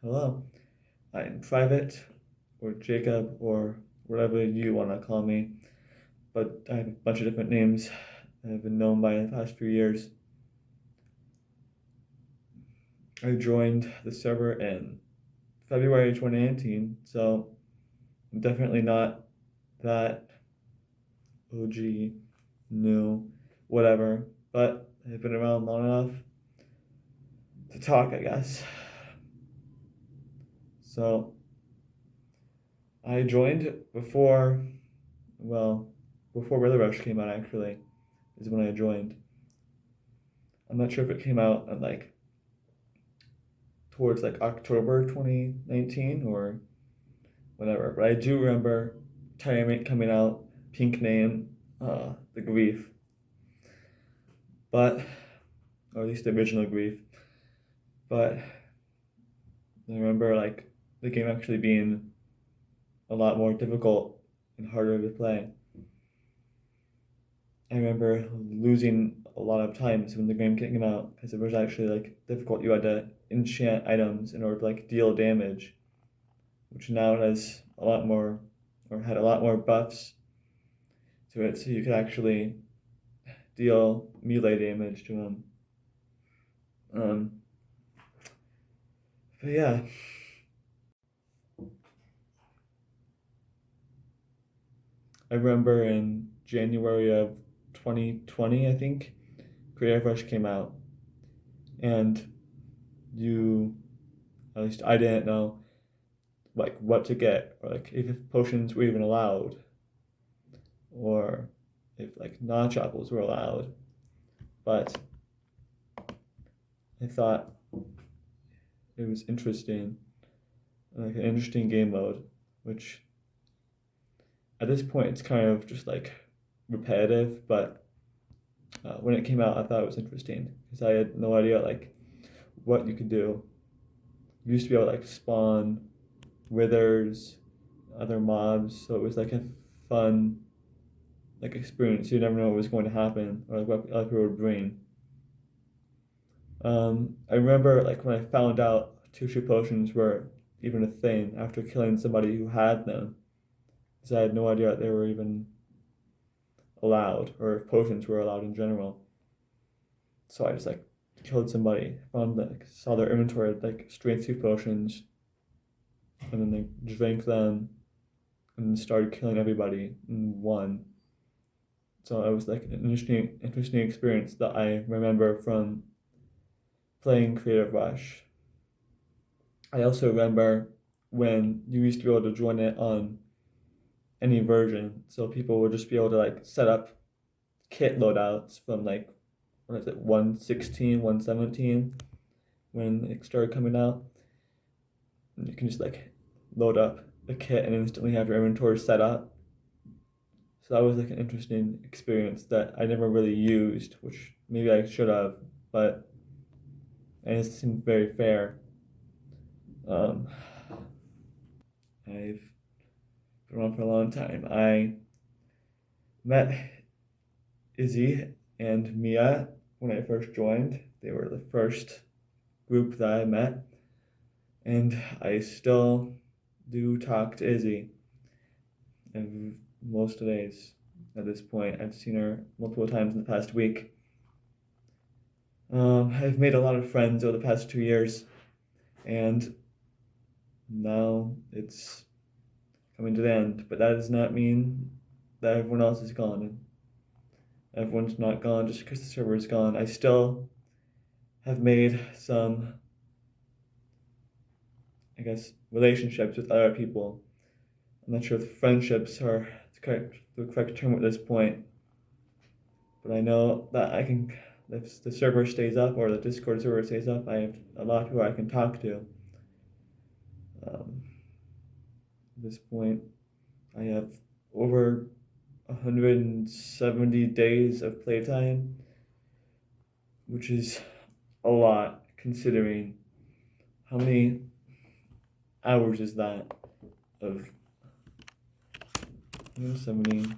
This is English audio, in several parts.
Hello, I'm Private, or Jacob, or whatever you want to call me, but I have a bunch of different names I've been known by in the past few years. I joined the server in February 2019, so I'm definitely not that OG, new, whatever, but I've been around long enough to talk, I guess. So I joined well, before Weather Rush came out, actually, is when I joined. I'm not sure if it came out in towards October 2019 or whatever, but I do remember Tyrant coming out, Pink Name, the Grief, but or at least the original Grief. But I remember the game actually being a lot more difficult and harder to play. I remember losing a lot of times when the game came out because it was actually difficult. You had to enchant items in order to deal damage, which now has a lot more, or had a lot more buffs to it, so you could actually deal melee damage to them. Um, but yeah, I remember in January of 2020, I think, Creative Rush came out, and you, at least I didn't know what to get, or if potions were even allowed, or if notch apples were allowed. But I thought it was interesting, an interesting game mode, which at this point it's kind of just repetitive. But when it came out, I thought it was interesting because I had no idea what you could do. You used to be able to spawn withers, other mobs, so it was a fun experience. You never know what was going to happen or what other people would bring. I remember when I found out two-shoot potions were even a thing after killing somebody who had them, because I had no idea that they were even allowed or if potions were allowed in general. So I just killed somebody, found saw their inventory had strength 2 potions, and then they drank them and then started killing everybody and won. So it was an interesting experience that I remember from playing Creative Rush. I also remember when you used to be able to join it on any version, so people would just be able to set up kit loadouts from what is it, 116, 117, when it started coming out. And you can just load up a kit and instantly have your inventory set up. So that was an interesting experience that I never really used, which maybe I should have, but it seemed very fair. I've been on for a long time. I met Izzy and Mia when I first joined. They were the first group that I met, and I still do talk to Izzy most days at this point. I've seen her multiple times in the past week. I've made a lot of friends over the past 2 years, and now it's coming to the end. But that does not mean that everyone else is gone. Everyone's not gone just because the server is gone. I still have made some, I guess, relationships with other people. I'm not sure if friendships are the correct term at this point, but I know that if the server stays up or the Discord server stays up, I have a lot of people I can talk to. At this point, I have over 170 days of playtime, which is a lot considering how many hours is that of 170.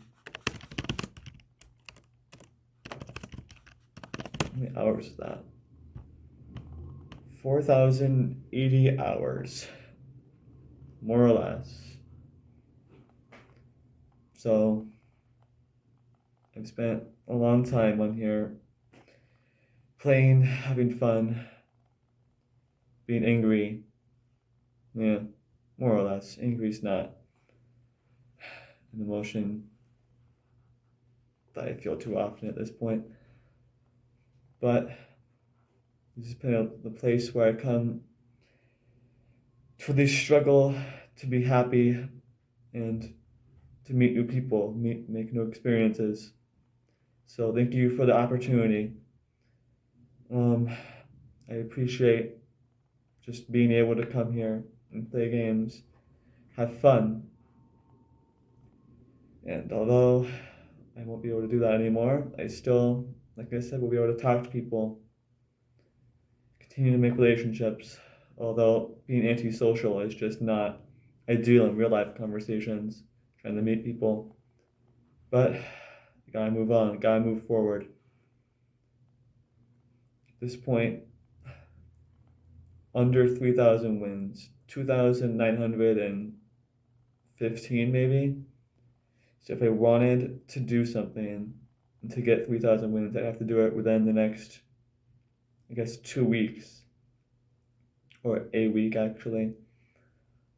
How many hours is that? 4,080 hours, more or less. So I've spent a long time on here playing, having fun, being angry. Yeah, more or less. Angry's not an emotion that I feel too often at this point. But this has been the place where I come to really struggle to be happy and to meet new people, make new experiences. So thank you for the opportunity. I appreciate just being able to come here and play games, have fun. And although I won't be able to do that anymore, I still, like I said, will be able to talk to people, continue to make relationships, although being antisocial is just not ideal in real life conversations, trying to meet people. But you gotta move on, gotta move forward. At this point, under 3,000 wins, 2,915 maybe. So if I wanted to do something to get 3,000 wins, I'd have to do it within the next, I guess, 2 weeks, or a week actually,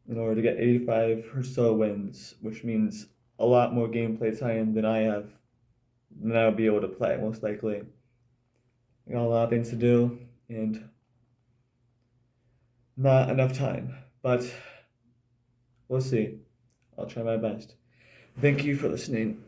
in order to get 85 or so wins, which means a lot more gameplay time than I would be able to play, most likely. I got a lot of things to do, and not enough time, but we'll see. I'll try my best. Thank you for listening.